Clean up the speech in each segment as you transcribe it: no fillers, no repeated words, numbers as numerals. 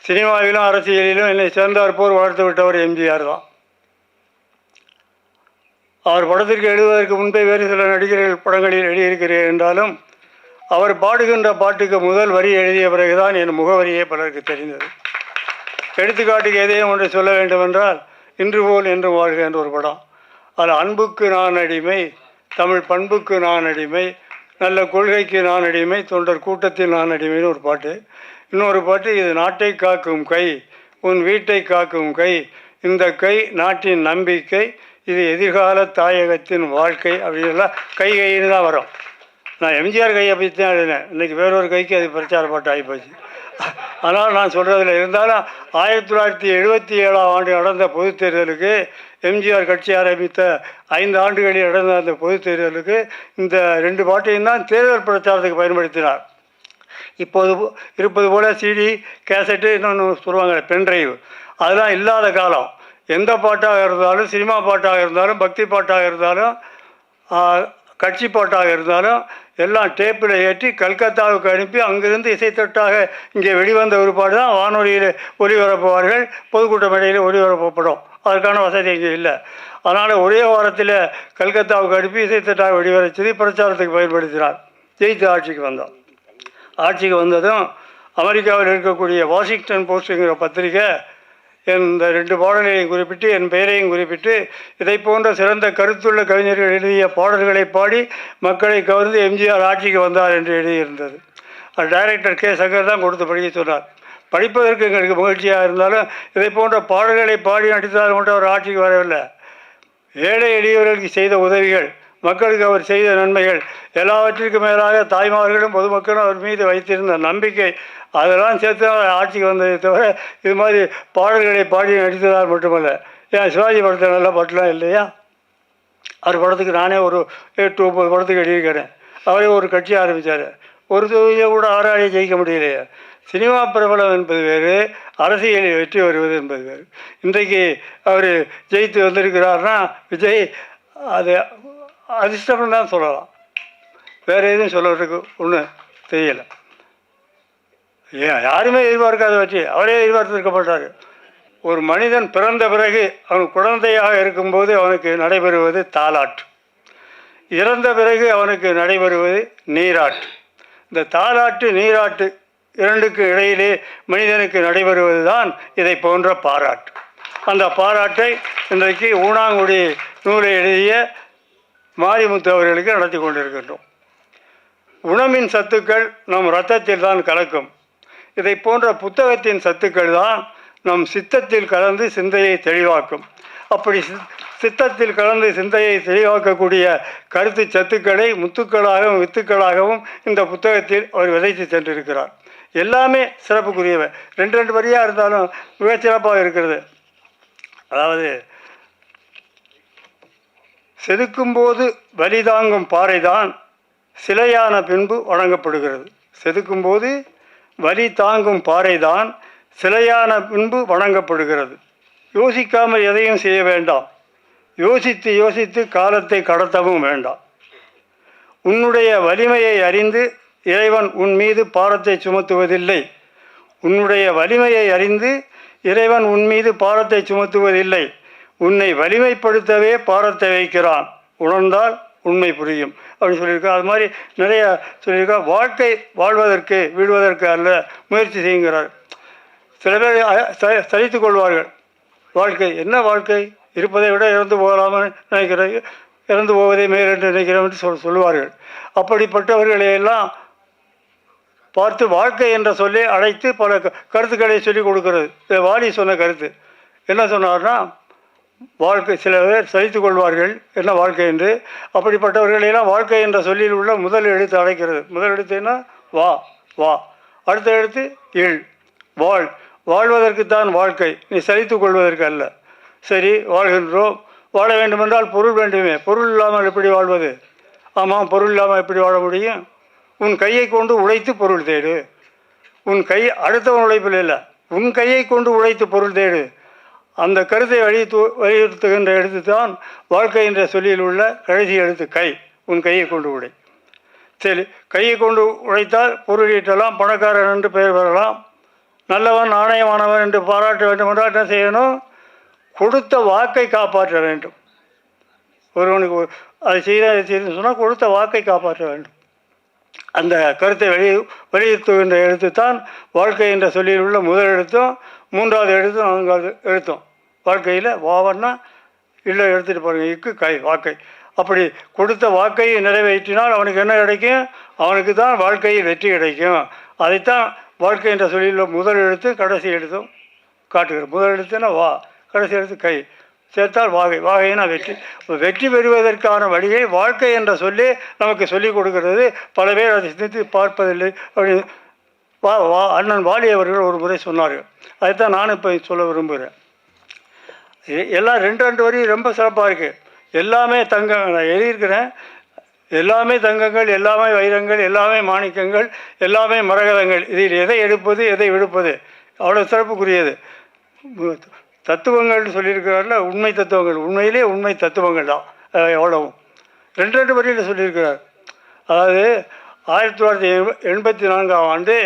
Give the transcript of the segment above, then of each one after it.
சினிமாவிலும் அரசியலிலும் என்னை சேர்ந்தாற்போர் வளர்த்து விட்டவர் எம்ஜிஆர் தான். அவர் படத்திற்கு எழுதுவதற்கு முன்பே வேறு சில நடிகர்கள் படங்களில் எழுதியிருக்கிறேன் என்றாலும் அவர் பாடுகின்ற பாட்டுக்கு முதல் வரி எழுதிய பிறகுதான் என் முகவரியே பலருக்கு தெரிந்தது. எடுத்துக்காட்டுக்கு எதையும் ஒன்று சொல்ல வேண்டுமென்றால் இன்று போல் என்று வாழ்க என்ற ஒரு படம். அதில் அன்புக்கு நான் அடிமை, தமிழ் பண்புக்கு நான் அடிமை, நல்ல கொள்கைக்கு நான் அடிமை, தொண்டர் கூட்டத்தில் நான் அடிமைன்னு ஒரு பாட்டு. இன்னொரு பாட்டு, இது நாட்டை காக்கும் கை, உன் வீட்டை காக்கும் கை, இந்த கை நாட்டின் நம்பிக்கை, இது எதிர்கால தாயகத்தின் வாழ்க்கை அப்படின்லாம் கைன்னு தான் வரும். நான் எம்ஜிஆர் கையை பற்றி தான் எழுதினேன். இன்றைக்கி வேறொரு கைக்கு அது பிரச்சார பாட்டு ஆகிப்போச்சு. அதனால் நான் சொல்கிறதில்ல. இருந்தாலும் 1977ஆம் ஆண்டு நடந்த பொதுத் தேர்தலுக்கு, எம்ஜிஆர் கட்சி ஆரம்பித்த 5 ஆண்டுகளில் நடந்த அந்த பொதுத் தேர்தலுக்கு இந்த 2 பாட்டையும் தான் தேர்தல் பிரச்சாரத்துக்கு பயன்படுத்தினார். இப்போது இருப்பது போல் சிடி, கேசட்டு, இன்னொன்று சொல்லுவாங்க பென்ட்ரைவ், அதெல்லாம் இல்லாத காலம். எந்த பாட்டாக இருந்தாலும், சினிமா பாட்டாக இருந்தாலும், பக்தி பாட்டாக இருந்தாலும், கட்சி பாட்டாக இருந்தாலும் எல்லாம் டேப்பில் ஏற்றி கல்கத்தாவுக்கு அனுப்பி அங்கிருந்து இசைத்தட்டாக இங்கே வெளிவந்த ஒரு பாடு தான் வானொலியில் ஒலிபரப்புவார்கள், பொதுக்கூட்ட மேடையில் ஒலிபரப்பப்படும். அதற்கான வசதி இங்கே இல்லை. அதனால் ஒரே வாரத்தில் கல்கத்தாவுக்கு அனுப்பி இசைத்தட்டாக வெளிவரச்சது பிரச்சாரத்துக்கு பயன்படுத்தினார். ஜெயித்து ஆட்சிக்கு வந்தோம். ஆட்சிக்கு வந்ததும் அமெரிக்காவில் இருக்கக்கூடிய வாஷிங்டன் போஸ்ட்டுங்கிற பத்திரிகை இந்த 2 பாடல்களையும் குறிப்பிட்டு என் பெயரையும் குறிப்பிட்டு இதை போன்ற சிறந்த கருத்துள்ள கவிஞர்கள் எழுதிய பாடல்களை பாடி மக்களை கவர்ந்து எம்ஜிஆர் ஆட்சிக்கு வந்தார் என்று எழுதியிருந்தது. அது டைரக்டர் கே சங்கர் தான் கொடுத்து படிக்க சொன்னார். படிப்பதற்கு எங்களுக்கு மகிழ்ச்சியாக இருந்தாலும் இதை போன்ற பாடல்களை பாடி நடித்தால் மட்டும் அவர் ஆட்சிக்கு வரவில்லை. ஏழை எளியவர்களுக்கு செய்த உதவிகள், மக்களுக்கு அவர் செய்த நன்மைகள், எல்லாவற்றிற்கும் மேலாக தாய்மார்களும் பொதுமக்களும் அவர் மீது வைத்திருந்த நம்பிக்கை, அதெல்லாம் சேர்த்து ஆட்சிக்கு வந்ததை தவிர இது மாதிரி பாடல்களை பாடி நடித்ததால் மட்டுமல்ல. ஏன் சிவாஜி படத்தில் நல்ல பாட்டுலாம் இல்லையா? அவர் படத்துக்கு நானே ஒரு 8-9 படத்துக்கு எழுதியிருக்கிறேன். அவரே ஒரு கட்சி ஆரம்பித்தார். ஒரு தொகுதியை கூட ஆராய ஜெயிக்க முடியலையே. சினிமா பிரபலம் என்பது வேறு, அரசியலில் வெற்றி வருவது என்பது வேறு. இன்றைக்கு அவர் ஜெயித்து வந்திருக்கிறார்னா விஜய் அது அதிர்ஷ்டம்னு தான் சொல்லலாம். வேறு எதுவும் சொல்கிறதுக்கு ஒன்றும் தெரியலை. யாருமே எதிர்பார்க்காத வச்சு அவரே எதிர்பார்த்திருக்க மாட்டார். ஒரு மனிதன் பிறந்த பிறகு அவன் குழந்தையாக இருக்கும்போது அவனுக்கு நடைபெறுவது தாலாட்டு, இறந்த பிறகு அவனுக்கு நடைபெறுவது நீராட்டு. இந்த தாலாட்டு நீராட்டு இரண்டுக்கு இடையிலே மனிதனுக்கு நடைபெறுவது தான் இதை போன்ற பாராட்டு. அந்த பாராட்டை இன்றைக்கு ஊனாங்குடி நூலை எழுதிய மாரிமுத்து அவர்களுக்கு நடத்தி கொண்டிருக்கின்றோம். உணவின் சத்துக்கள் நம் இரத்தத்தில் தான் கலக்கும். இதை போன்ற புத்தகத்தின் சத்துக்கள் தான் நம் சித்தத்தில் கலந்து சிந்தையை தெளிவாக்கும். அப்படி சித்தத்தில் கலந்து சிந்தையை தெளிவாக்கக்கூடிய கருத்து சத்துக்களை முத்துக்களாகவும் வித்துக்களாகவும் இந்த புத்தகத்தில் அவர் விதைத்து சென்றிருக்கிறார். எல்லாமே சிறப்புக்குரியவை. 2 வரியாக இருந்தாலும் மிகச்சிறப்பாக இருக்கிறது. அதாவது, செதுக்கும்போது வலி தாங்கும் பாறைதான் சிலையான பின்பு வணங்கப்படுகிறது. செதுக்கும்போது வலி தாங்கும் பாறைதான் சிலையான பின்பு வணங்கப்படுகிறது. யோசிக்காமல் எதையும் செய்ய வேண்டாம். யோசித்து யோசித்து காலத்தை கடத்தவும் வேண்டாம். உன்னுடைய வலிமையை அறிந்து இறைவன் உன் மீது பாரத்தை சுமத்துவதில்லை. உன்னுடைய வலிமையை அறிந்து இறைவன் உன் மீது பாரத்தை சுமத்துவதில்லை. உன்னை வலிமைப்படுத்தவே பாரத்தை வைக்கிறான். உணர்ந்தால் உண்மை புரியும் அப்படின்னு சொல்லியிருக்கா. அது மாதிரி நிறைய சொல்லியிருக்கா. வாழ்க்கை வாழ்வதற்கு வீழ்வதற்கு அல்ல, முயற்சி செய்கிறார். சில பேர் சலித்து கொள்வார்கள். வாழ்க்கை என்ன வாழ்க்கை, இருப்பதை விட இறந்து போகலாமல் நினைக்கிறது, இறந்து போவதை மேல் என்று நினைக்கிறோம் என்று சொல்லுவார்கள். அப்படிப்பட்டவர்களையெல்லாம் பார்த்து வாழ்க்கை என்ற சொல்லி அழைத்து பல கருத்துக்களை சொல்லிக் கொடுக்கிறது. வாலி சொன்ன கருத்து என்ன சொன்னார்னா, வாழ்க்கை சில பேர் சலித்து கொள்வார்கள் என்ன வாழ்க்கை என்று. அப்படிப்பட்டவர்களெல்லாம் வாழ்க்கை என்ற சொல்லில் உள்ள முதல் எழுத்து அழைக்கிறது. முதல் எழுத்துன்னா வா வா, அடுத்த எழுத்து இல், வாழ். வாழ்வதற்குத்தான் வாழ்க்கை, நீ சலித்து கொள்வதற்கு அல்ல. சரி, வாழ்கின்றோம். வாழ வேண்டுமென்றால் பொருள் வேண்டுமே. பொருள் இல்லாமல் எப்படி வாழ்வது? ஆமாம், பொருள் இல்லாமல் எப்படி வாழ முடியும்? உன் கையை கொண்டு உழைத்து பொருள் தேடு. உன் கை அடுத்தவன் உழைப்பில் இல்லை, உன் கையை கொண்டு உழைத்து பொருள் தேடு. அந்த கருத்தை வலியுறுத்துகின்ற எழுத்து தான் வாழ்க்கை என்ற சொல்லில் உள்ள கடைசி எழுத்து கை. உன் கையை கொண்டு உழை. சரி, கையை கொண்டு உழைத்தால் பொருள் ஈட்டலாம், பணக்காரன் என்று பெயர் பெறலாம், நல்லவன் நாணயமானவன் என்று பாராட்ட வேண்டும் என்றால் என்ன செய்யணும்? கொடுத்த வாக்கை காப்பாற்ற வேண்டும். ஒருவனுக்கு அதை செய்து சொன்னால் கொடுத்த வாக்கை காப்பாற்ற வேண்டும். அந்த கருத்தை வலியுறுத்துகின்ற எழுத்து தான் வாழ்க்கை என்ற சொல்லில் உள்ள முதல் எழுத்தும் 3வது எழுத்தும் 4வது எழுத்தும். வாழ்க்கையில் வாவன்னா இல்லை எடுத்துகிட்டு பாருங்கள், இக்கு கை வாக்கை. அப்படி கொடுத்த வாக்கை நிறைவேற்றினால் அவனுக்கு என்ன கிடைக்கும்? அவனுக்கு தான் வாழ்க்கையில் வெற்றி கிடைக்கும். அதைத்தான் வாழ்க்கை என்ற சொல்லில் முதல் எழுத்து கடைசி எழுத்தும் காட்டுகிறோம். முதல் எழுத்துனா வா, கடைசி எழுத்து கை, சேர்த்தால் வாகை. வாகைனா வெற்றி. வெற்றி பெறுவதற்கான வழியை வாழ்க்கை என்ற சொல்லி நமக்கு சொல்லிக் கொடுக்கிறது. பல பேர் அதை சிந்தித்து பார்ப்பதில்லை. அப்படி அண்ணன் வாலி அவர்கள் ஒரு முறை சொன்னார்கள். அதைத்தான் நானும் இப்போ சொல்ல விரும்புகிறேன். எல்லாம் 2 வரி ரொம்ப சிறப்பாக இருக்குது. எல்லாமே தங்கம், நான் எழுதியிருக்கிறேன். எல்லாமே தங்கங்கள், எல்லாமே வைரங்கள், எல்லாமே மாணிக்கங்கள், எல்லாமே மரகதங்கள். இதில் எதை எடுப்பது, எதை விடுப்பது, அவ்வளோ சிறப்புக்குரியது. தத்துவங்கள்னு சொல்லியிருக்கிறார்ல, உண்மை தத்துவங்கள். உண்மையிலே உண்மை தத்துவங்கள் தான் எவ்வளவும். 2 வரியில் சொல்லியிருக்கிறார். அதாவது 1984ஆம் ஆண்டு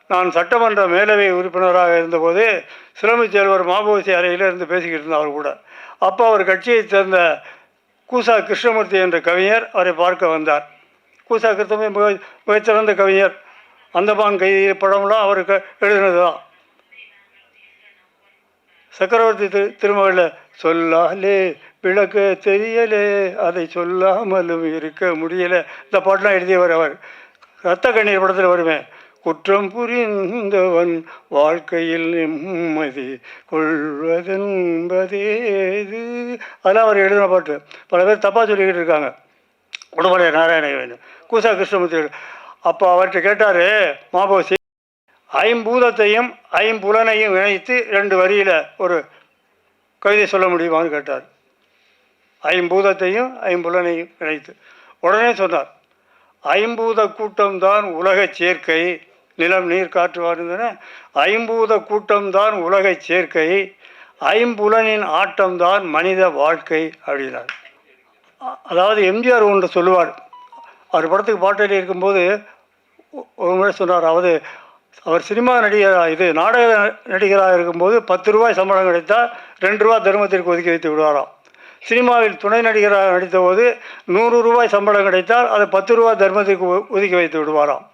நான் சட்டமன்ற மேலவை உறுப்பினராக இருந்தபோது சிலம்பு செல்வர் மாபோசி அறையில் இருந்து பேசிக்கிட்டு இருந்தார் அவர் கூட. அப்போ அவர் கட்சியைச் சேர்ந்த கூசா கிருஷ்ணமூர்த்தி என்ற கவிஞர் அவரை பார்க்க வந்தார். கூசா கிருஷ்ணமூர்த்தி மிகச்சிறந்த கவிஞர். அந்தமான் கைதி படம்லாம் அவருக்கு எழுதினது தான். சக்கரவர்த்தி திருமகளில் சொல்லாலே விளக்க தெரியலே, அதை சொல்லாமலும் இருக்க முடியலை, இந்த பாட்டெலாம் எழுதியவர் அவர். ரத்த கண்ணீர் படத்தில் வருவேன். குற்றம் புரிந்தவன் வாழ்க்கையில் நிம்மதி கொள்வதென்பதேது, அதெல்லாம் அவர் எழுதின பாட்டு. பல பேர் தப்பாக சொல்லிக்கிட்டு இருக்காங்க. உடுமலை நாராயணன், கூசா கிருஷ்ணமூர்த்தி. அப்போ அவர்கிட்ட கேட்டார் மாபோசி, ஐம்பூதத்தையும் ஐம்புலனையும் இணைத்து 2 வரியில் ஒரு கவிதை சொல்ல முடியுமான்னு கேட்டார். ஐம்பூதத்தையும் ஐம்புலனையும் இணைத்து. உடனே சொன்னார், ஐம்பூத கூட்டம்தான் உலக சேர்க்கை, நிலம் நீர் காற்று வாழ்ந்தன, ஐம்பூத கூட்டம்தான் உலக சேர்க்கை, ஐம்புலனின் ஆட்டம்தான் மனித வாழ்க்கை அப்படின்னார். அதாவது எம்ஜிஆர் ஒன்று சொல்லுவார். அவர் படத்துக்கு பாட்டில் இருக்கும்போது ஒரு முறை சொன்னார். அவர் சினிமா நடிகராக நாடக நடிகராக இருக்கும்போது 10 ரூபாய் சம்பளம் கிடைத்தால் 2 ரூபா தர்மத்திற்கு ஒதுக்கி வைத்து விடுவாராம். சினிமாவில் துணை நடிகராக நடித்தபோது 100 ரூபாய் சம்பளம் கிடைத்தால் அதை 10 ரூபா தர்மத்திற்கு ஒதுக்கி வைத்து விடுவாராம்.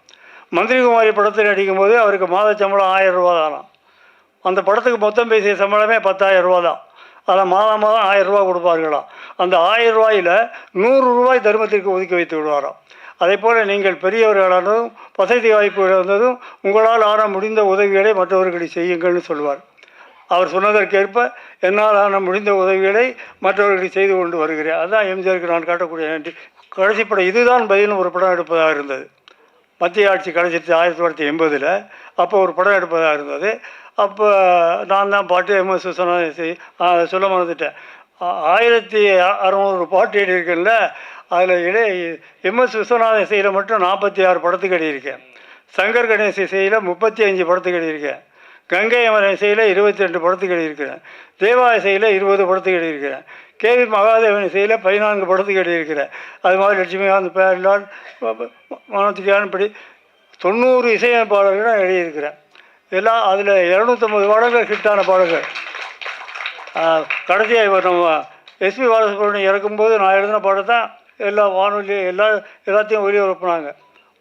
மந்திரிகுமாரி படத்தில் நடிக்கும்போது அவருக்கு மாத சம்பளம் 1000 ரூபா தானாம். அந்த படத்துக்கு மொத்தம் பேசிய சம்பளமே 10,000 ரூபா தான். அதில் மாதம் 1000 ரூபா கொடுப்பார்களாம். அந்த 1000 ரூபாயில் 100 ரூபாய் தர்மத்திற்கு ஒதுக்கி வைத்து விடுவாராம். அதே போல் நீங்கள் பெரியவர்களானதும் வசதி வாய்ப்பு இழந்ததும் உங்களால் ஆன முடிந்த உதவிகளை மற்றவர்களுக்கு செய்யுங்கள்னு சொல்லுவார். அவர் சொன்னதற்கேற்ப என்னால் ஆன முடிந்த உதவிகளை மற்றவர்களுக்கு செய்து கொண்டு வருகிறேன். அதுதான் எம்ஜிஆருக்கு நான் காட்டக்கூடிய நன்றி. கடைசி படம் இதுதான் பதில்னு ஒரு படம் எடுப்பதாக இருந்தது. மத்திய ஆட்சி கடைசிச்சு 1980. அப்போ ஒரு படம் எடுப்பதாக இருந்தது. அப்போ நான் தான் பாட்டு MS விஸ்வநாதன் சொல்ல மறந்துட்டேன். 1600 பாட்டு எழுதியிருக்கேன்ல, அதில் MS விஸ்வநாதன் இசையில் மட்டும் 46 படத்துக்கு எழுதியிருக்கேன். சங்கர் கணேஷ் இசையில் 35 படத்துக்கு எழுதியிருக்கேன். கங்கை அமரன் இசையில் 22 படத்துக்கு எழுதியிருக்கிறேன். தேவா இசையில் 20 படத்துக்கு எழுதியிருக்கிறேன். KV மகாதேவன் இசையில் 14 படத்துக்கு எழுதியிருக்கிறேன். அது மாதிரி லட்சுமிகாந்த், பேரலால், மனோதிகான், இப்படி 90 இசையமைப்பாளர்கள் எழுதியிருக்கிறேன். எல்லாம் அதில் 250 பாடல்கள் ஹிட்டான பாடல்கள். கடைசியாக இப்போ நம்ம SP பாலசுப்ரமணியம் இறக்கும்போது நான் எழுதின பாடத்தான் எல்லா வானொலி எல்லாத்தையும் ஒளிபரப்புனாங்க.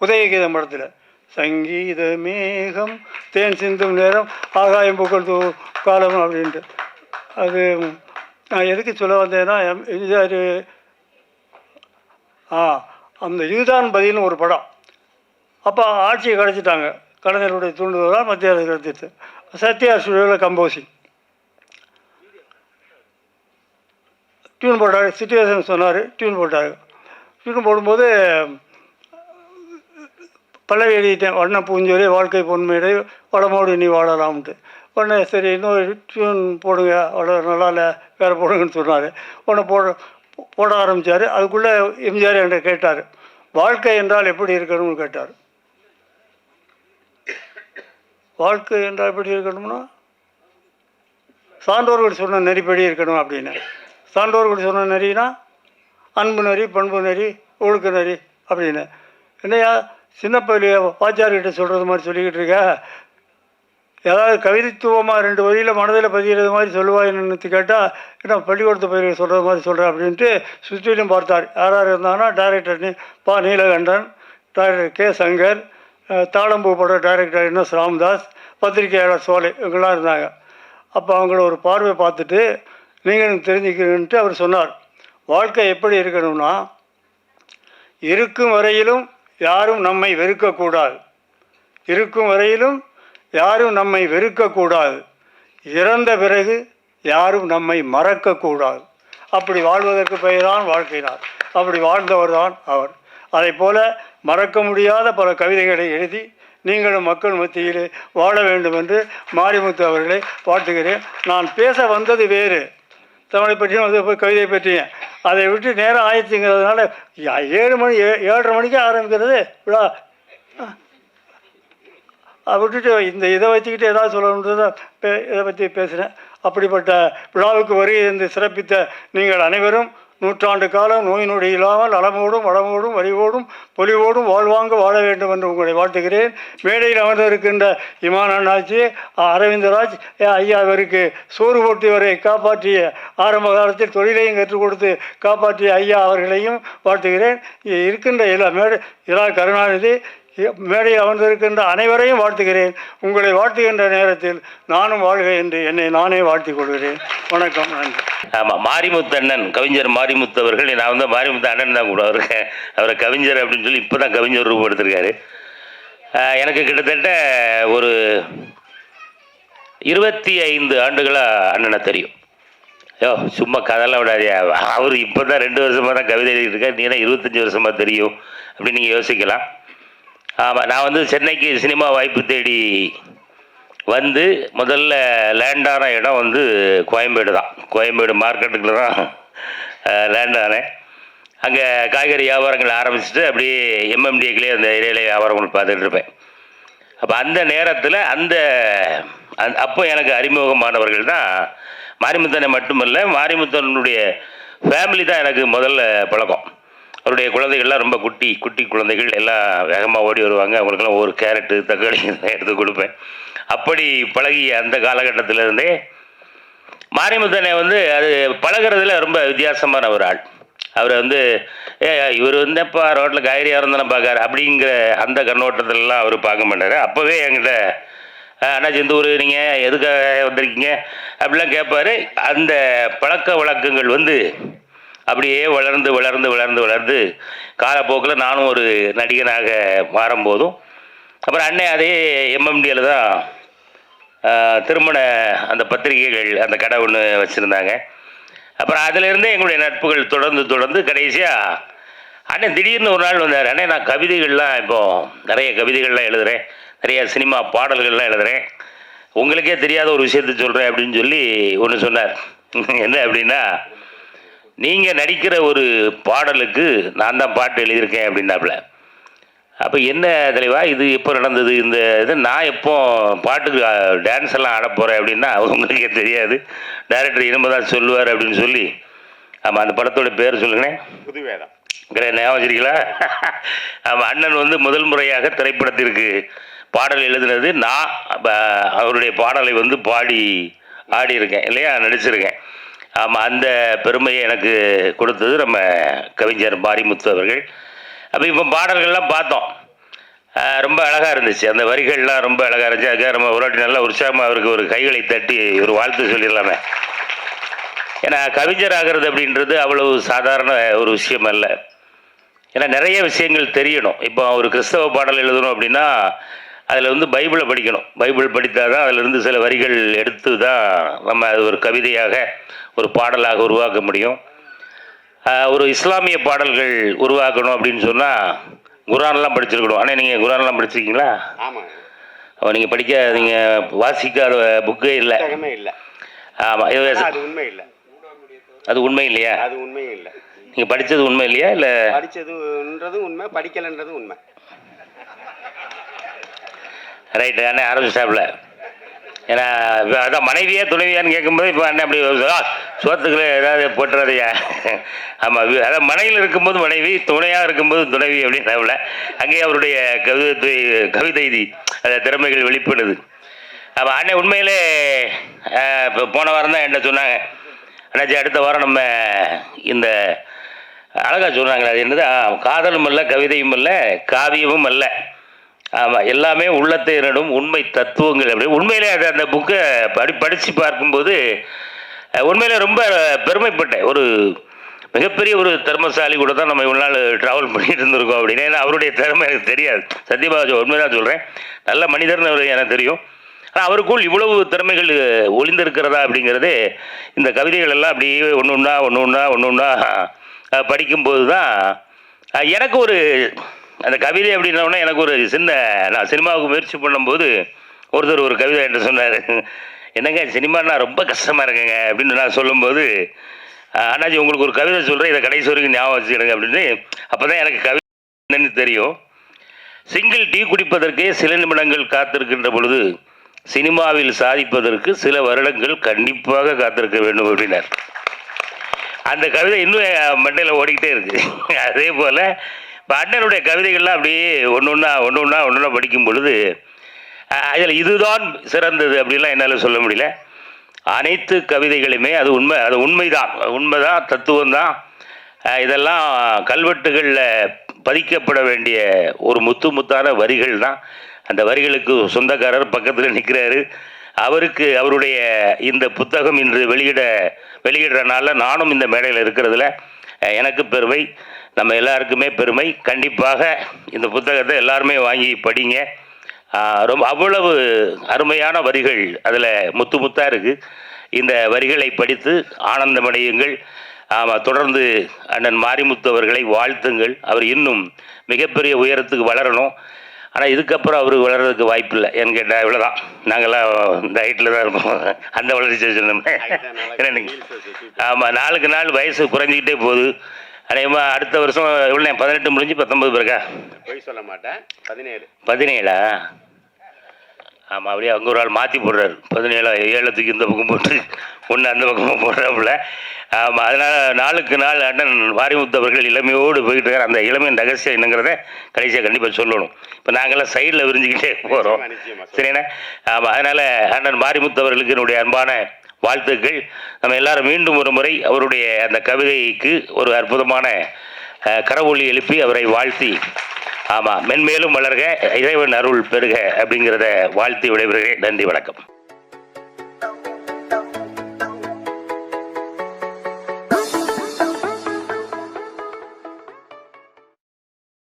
உதயகீதம் படத்தில் சங்கீத மேகம் தேன் சிந்தும் நேரம் ஆகாயம் பூக்கள் காலம் அப்படின்ட்டு. அது நான் எதுக்கு சொல்ல வந்தேன்னா, எம்ஜிஆர் அந்த இதுதான் பதில்னு ஒரு படம். அப்போ ஆட்சியை கிடச்சிட்டாங்க. கலைஞருடைய தூண்டுதலால் மத்திய அரசு கிடச்சிட்டு சத்யா ஸ்டுடியோவில் கம்போசிங் டியூன் போட்டார். சிச்சுவேஷன் சொன்னார், டியூன் போட்டார். டியூன் போடும்போது பல்லவி எழுதிட்டேன். வண்ண பூஞ்சொலி வாழ்க்கை பொன்மையை வளமோடு நீ வாழலாம்ட்டு. உடனே சரி இன்னொரு டியூன் போடுங்க, அவ்வளோ நல்லா இல்லை, வேறு போடுங்கன்னு சொன்னார். உடனே போட ஆரம்பித்தார். அதுக்குள்ளே எம்ஜிஆர் என்கிட்ட கேட்டார், வாழ்க்கை என்றால் எப்படி இருக்கணும்னு கேட்டார். வாழ்க்கை என்றால் எப்படி இருக்கணும்னா சான்றோர்கள் சொன்ன நெறிப்படி இருக்கணும் அப்படின்னு. சான்றோர்கள் சொன்ன நெறினா அன்பு நெறி, பண்பு நெறி, ஒழுக்க நெறி அப்படின்னு. என்னையா சின்ன பள்ளியை வாத்தியார்கிட்ட சொல்கிறது மாதிரி சொல்லிக்கிட்டு இருக்க, ஏதாவது கவிதைத்துவமாக 2 வரியில் மனதில் பதிகிறது மாதிரி சொல்லுவாயின்னு கேட்டால் என்ன பள்ளிக்கூடத்து பயிர்கள் சொல்கிற மாதிரி சொல்கிறேன் அப்படின்ட்டு சுற்றிலும் பார்த்தார். யார் யார் இருந்தாங்கன்னா director Neelakantan, director K Shankar, Thazhampoo பட டைரக்டர் என்எஸ் ராமதாஸ், பத்திரிகையாளர் சோலை, இவங்கெல்லாம் இருந்தாங்க. அப்போ அவங்கள ஒரு பார்வை பார்த்துட்டு நீங்களும் தெரிஞ்சுக்கணுன்ட்டு அவர் சொன்னார், வாழ்க்கை எப்படி இருக்கணும்னா, இருக்கும் வரையிலும் யாரும் நம்மை வெறுக்கக்கூடாது, இருக்கும் வரையிலும் யாரும் நம்மை வெறுக்கக்கூடாது, இறந்த பிறகு யாரும் நம்மை மறக்கக்கூடாது. அப்படி வாழ்வதற்கு பெயர் தான் வாழ்க்கையினார். அப்படி வாழ்ந்தவர் தான் அவர். அதை போல மறக்க முடியாத பல கவிதைகளை எழுதி நீங்களும் மக்கள் மத்தியிலே வாழ வேண்டும் என்று மாரிமுத்து அவர்களை வாழ்த்துகிறேன். நான் பேச வந்தது வேறு, தமிழை பற்றியும் அது கவிதை பற்றியும். அதை விட்டு நேரம் ஆயிடுச்சுங்கிறதுனால 7 மணி 7:30 மணிக்கு ஆரம்பிக்கிறது விழா. விட்டுட்டு இந்த இதை வச்சுக்கிட்டு ஏதாவது சொல்லணுன்றதை இதை பற்றி பேசுகிறேன். அப்படிப்பட்ட விழாவுக்கு வருகை இருந்து சிறப்பித்த நீங்கள் அனைவரும் 100 ஆண்டு காலம் நோய் நொடி இல்லாமல் நலமோடும் வளமோடும் வரிவோடும் பொலிவோடும் வாழ்வாங்க வாழ வேண்டும் என்று உங்களை வாழ்த்துகிறேன். மேடையில் அமர்ந்திருக்கின்ற இமான் அண்ணாச்சி, அரவிந்தராஜ் ஐயா அவருக்கு சோறு போட்டு வரை காப்பாற்றிய, ஆரம்ப காலத்தில் தொழிலையும் கற்றுக் கொடுத்து காப்பாற்றிய ஐயா அவர்களையும் வாழ்த்துகிறேன். இருக்கின்ற எல்லா கருணாநிதி மேடையில் அமர்ந்திருக்கின்ற அனைவரையும் வாழ்த்துகிறேன். உங்களை வாழ்த்துகின்ற நேரத்தில் நானும் வாழ்க என்று என்னை நானே வாழ்த்திக் கொள்கிறேன். வணக்கம், நன்றி. ஆமாம், மாரிமுத்து அண்ணன், கவிஞர் மாரிமுத்து அவர்கள். நான் வந்து மாரிமுத்து அண்ணன் தான் கூட இருக்கேன். அவரை கவிஞர் அப்படின்னு சொல்லி இப்போ தான் கவிஞர் ரூபப்படுத்திருக்காரு. எனக்கு கிட்டத்தட்ட ஒரு 25 ஆண்டுகளாக அண்ணனை தெரியும். சும்மா கதெல்லாம் விடாதியா, அவர் இப்போ தான் 2 வருஷமாக தான் கவிதை எழுதியிருக்காரு, நீ 25 வருஷமாக தெரியும் அப்படின்னு நீங்கள் யோசிக்கலாம். ஆமாம், நான் வந்து சென்னைக்கு சினிமா வாய்ப்பு தேடி வந்து முதல்ல லேண்டான இடம் வந்து கோயம்பேடு தான். கோயம்பேடு மார்க்கெட்டுக்குள்ள தான் லேண்டானேன். அங்கே காய்கறி வியாபாரங்கள் ஆரம்பிச்சுட்டு அப்படியே எம்எம்டிஏக்குள்ளே அந்த ஏரியாவில் வியாபாரங்கள் பார்த்துட்டு இருப்பேன். அப்போ அந்த நேரத்தில் அப்போ எனக்கு அறிமுகமானவர்கள் தான் மாரிமுத்தனை. மட்டுமல்ல, மாரிமுத்தனுடைய ஃபேமிலி தான் எனக்கு முதல்ல பழக்கம். அவருடைய குழந்தைகள்லாம் ரொம்ப குட்டி குழந்தைகள், எல்லாம் வேகமாக ஓடி வருவாங்க. அவங்களுக்கெல்லாம் ஒரு கேரட்டு தக்காளி எடுத்து கொடுப்பேன். அப்படி பழகி அந்த காலகட்டத்திலேருந்தே மாரிமுத்தனை வந்து அது பழகிறதுல ரொம்ப வித்தியாசமான ஒரு ஆள். அவர் வந்து இவர் வந்தப்போ ரோட்டில் காய்கறி இருந்தானே பார்க்காரு அப்படிங்கிற அந்த கண்ணோட்டத்திலலாம் அவர் பார்க்க மாட்டார். அப்போவே என்கிட்ட அண்ணாச்சி இந்த ஊர் நீங்கள் எதுக்காக வந்திருக்கீங்க அப்படிலாம் கேட்பார். அந்த பழக்க வழக்கங்கள் வந்து அப்படியே வளர்ந்து காலப்போக்கில் நானும் ஒரு நடிகனாக மாறும்போதும், அப்புறம் அண்ணன் அதே எம்எம்டியில் தான் திருமண அந்த பத்திரிகைகள் அந்த கடை ஒன்று வச்சுருந்தாங்க. அப்புறம் அதிலிருந்தே எங்களுடைய நட்புகள் தொடர்ந்து கடைசியாக அண்ணன் திடீர்னு ஒரு நாள் வந்தார். அண்ணே, நான் கவிதைகள்லாம் இப்போது நிறைய கவிதைகள்லாம் எழுதுகிறேன், நிறைய சினிமா பாடல்கள்லாம் எழுதுகிறேன், உங்களுக்கே தெரியாத ஒரு விஷயத்தை சொல்கிறேன் அப்படின்னு சொல்லி ஒன்று சொன்னார். என்ன அப்படின்னா, நீங்கள் நடிக்கிற ஒரு பாடலுக்கு நான் தான் பாட்டு எழுதியிருக்கேன் அப்படின்னாப்புல. அப்போ என்ன தலைவா இது எப்போ நடந்தது, இந்த இது நான் எப்போ பாட்டுக்கு டான்ஸ் எல்லாம் ஆட போகிறேன் அப்படின்னா, உங்களுக்கே தெரியாது, டைரக்டர் இனிமே தான் சொல்லுவார் அப்படின்னு சொல்லி. ஆமாம், அந்த படத்தோட பேர் சொல்லுங்கண்ணே. புதுவேதம். ஞாபகம் வச்சிருக்கீங்களா? ஆமாம், அண்ணன் வந்து முதல் முறையாக திரைப்படத்திற்கு பாடல் எழுதுனது நான். அவருடைய பாடலை வந்து ஆடி இருக்கேன் இல்லையா, நடிச்சிருக்கேன். ஆமாம், அந்த பெருமையை எனக்கு கொடுத்தது நம்ம கவிஞர் மாரிமுத்து அவர்கள். அப்போ இப்போ பாடல்கள்லாம் பார்த்தோம், ரொம்ப அழகாக இருந்துச்சு. அந்த வரிகள்லாம் ரொம்ப அழகாக இருந்துச்சு. அதுக்காக நம்ம ஒரு வாட்டி நல்லா உற்சாகமாக அவருக்கு ஒரு கைகளை தட்டி ஒரு வாழ்த்து சொல்லிடலாமே. ஏன்னா கவிஞர் ஆகிறது அப்படின்றது அவ்வளவு சாதாரண ஒரு விஷயம் அல்ல. ஏன்னா நிறைய விஷயங்கள் தெரியணும். இப்போ ஒரு கிறிஸ்தவ பாடல் எழுதணும் அப்படின்னா அதில் வந்து பைபிளை படிக்கணும். பைபிள் படித்தால் தான் அதிலிருந்து சில வரிகள் எடுத்து தான் நம்ம அது ஒரு கவிதையாக ஒரு பாடலாக உருவாக்க முடியும். ஒரு இஸ்லாமிய பாடல்கள் உருவாக்கணும் அப்படின்னு சொன்னால் குரான்லாம் படிச்சிருக்கணும். ஆனால் நீங்கள் குரான்லாம் படிச்சிருக்கீங்களா? ஆமாம். நீங்கள் நீங்கள் வாசிக்காத புக்கே இல்லை. ஆமாம், அது உண்மை இல்லை. அது உண்மை இல்லையா? அது உண்மையும் இல்லை. நீங்கள் படித்தது உண்மை இல்லையா? இல்லை, படித்ததுன்றதும் உண்மை, படிக்கலைன்றதும் உண்மை. ரைட்டு, அண்ணன் ஆரம்பிச்சாப்புல. ஏன்னா அதான் மனைவியா துணைவியான்னு கேட்கும்போது இப்போ அண்ணன் அப்படி சோத்துக்களை ஏதாவது போட்டுறதையா. ஆமாம், அதான் மனையில் இருக்கும்போது மனைவி, துணையாக இருக்கும்போது துணைவி அப்படின்னாப்புல. அங்கேயே அவருடைய கவிதை அந்த திறமைகள் வெளிப்படுது. அப்போ அண்ணன் உண்மையிலே இப்போ போன வாரம் தான் என்ன சொன்னாங்க, அண்ணாச்சி அடுத்த வாரம் நம்ம இந்த அழகாக சொன்னாங்களே, அது என்னது, காதலும் அல்ல கவிதையும் அல்ல காவியமும் அல்ல, ஆமாம் எல்லாமே உள்ளத்தை நடும் உண்மை தத்துவங்கள். அப்படி உண்மையிலே அது அந்த புக்கை படித்து பார்க்கும்போது உண்மையிலே ரொம்ப பெருமைப்பட்டேன். ஒரு மிகப்பெரிய ஒரு திறமசாலி கூட தான் நம்ம இவ்வளோ நாள் ட்ராவல் பண்ணிட்டு இருந்திருக்கோம் அப்படின்னு. ஏன்னா அவருடைய திறமை எனக்கு தெரியாது, சத்தியமாக உண்மைதான் சொல்கிறேன். நல்ல மனிதர்னு அவர் எனக்கு தெரியும். ஆனால் அவருக்குள் இவ்வளவு திறமைகள் ஒளிந்திருக்கிறதா அப்படிங்கிறது இந்த கவிதைகள் எல்லாம் அப்படியே ஒன்று ஒன்றா படிக்கும்போது தான் எனக்கு ஒரு அந்த கவிதை அப்படின்னோடனே எனக்கு ஒரு நான் சினிமாவுக்கு முயற்சி பண்ணும்போது ஒருத்தர் ஒரு கவிதை என்று சொன்னார், என்னங்க சினிமானா ரொம்ப கஷ்டமாக இருக்குங்க அப்படின்னு நான் சொல்லும்போது, அண்ணாச்சி உங்களுக்கு ஒரு கவிதை சொல்கிறேன், இதை கடைசி வரைக்கும் ஞாபகம் வச்சுக்கிடுங்க அப்படின்னு. அப்போ தான் எனக்கு கவிதை என்னன்னு தெரியும். சிங்கிள் டீ குடிப்பதற்கே சில நிமிடங்கள் காத்திருக்கின்ற பொழுது சினிமாவில் சாதிப்பதற்கு சில வருடங்கள் கண்டிப்பாக காத்திருக்க வேண்டும் அப்படின்னார். அந்த கவிதை இன்னும் என் மண்டையில் ஓடிக்கிட்டே இருக்குது. அதே போல் இப்போ அண்ணனுடைய கவிதைகள்லாம் அப்படியே ஒன்று ஒன்றா படிக்கும் பொழுது அதில் இதுதான் சிறந்தது அப்படின்லாம் என்னால் சொல்ல முடியல. அனைத்து கவிதைகளுமே அது உண்மைதான் தத்துவம்தான். இதெல்லாம் கல்வெட்டுகளில் பதிக்கப்பட வேண்டிய ஒரு முத்தான வரிகள் தான். அந்த வரிகளுக்கு சொந்தக்காரர் பக்கத்தில் நிற்கிறாரு. அவருடைய இந்த புத்தகம் இன்று வெளியிடுறனால நானும் இந்த மேடையில் இருக்கிறதுல எனக்கு பெருமை, நம்ம எல்லாருக்குமே பெருமை. கண்டிப்பாக இந்த புத்தகத்தை எல்லாருமே வாங்கி படிங்க. ரொம்ப அவ்வளவு அருமையான வரிகள் அதில் முத்தாக இருக்குது. இந்த வரிகளை படித்து ஆனந்தமடையுங்கள். தொடர்ந்து அண்ணன் மாரிமுத்து அவர்களை வாழ்த்துங்கள். அவர் இன்னும் மிகப்பெரிய உயரத்துக்கு வளரணும். ஆனால் இதுக்கப்புறம் அவர் வளர்கிறதுக்கு வாய்ப்பு இல்லை. ஏன்னு கேட்டால் இவ்வளோதான், நாங்கள்லாம் இந்த ஹைட்டில் தான் இருப்போம். அந்த வளர்ச்சி சொன்னோம்னா என்னங்க, ஆமாம் நாளுக்கு நாள் வயசு குறைஞ்சிக்கிட்டே போகுது. அநேகமாக அடுத்த வருஷம் எவ்வளோ 18 முடிஞ்சு 19 பிறக்கா? போய் சொல்ல மாட்டேன், 17. ஆமாம், அப்படியே அங்கே ஒரு ஆள் மாற்றி போடுறாரு. 17 7 இந்த பக்கம் போட்டு ஒன்று அந்த பக்கமாக போடுறாப்புல. ஆமாம், அதனால் நாளுக்கு நாள் அண்ணன் மாரிமுத்து அவர்கள் இளமையோடு போயிட்டு இருக்கார். அந்த இளமையின் ரகசியம் என்னங்கிறத கடைசியாக கண்டிப்பாக சொல்லணும். இப்போ நாங்கள்லாம் சைடில் விரிஞ்சிக்கிட்டே போகிறோம், சரிண்ணே. ஆமாம், அதனால் அண்ணன் மாரிமுத்து அவர்களுக்கு என்னுடைய அன்பான வாழ்த்துக்கள். நம்ம எல்லாரும் மீண்டும் ஒரு முறை அவருடைய அந்த கவிதைக்கு ஒரு அற்புதமான கரவொலி எழுப்பி அவரை வாழ்த்தி, ஆமாம் மென்மேலும் வளர்க, இறைவன் அருள் பெறுக அப்படிங்கிறத வாழ்த்தி விடைபெறுகிறேன். நன்றி, வணக்கம்.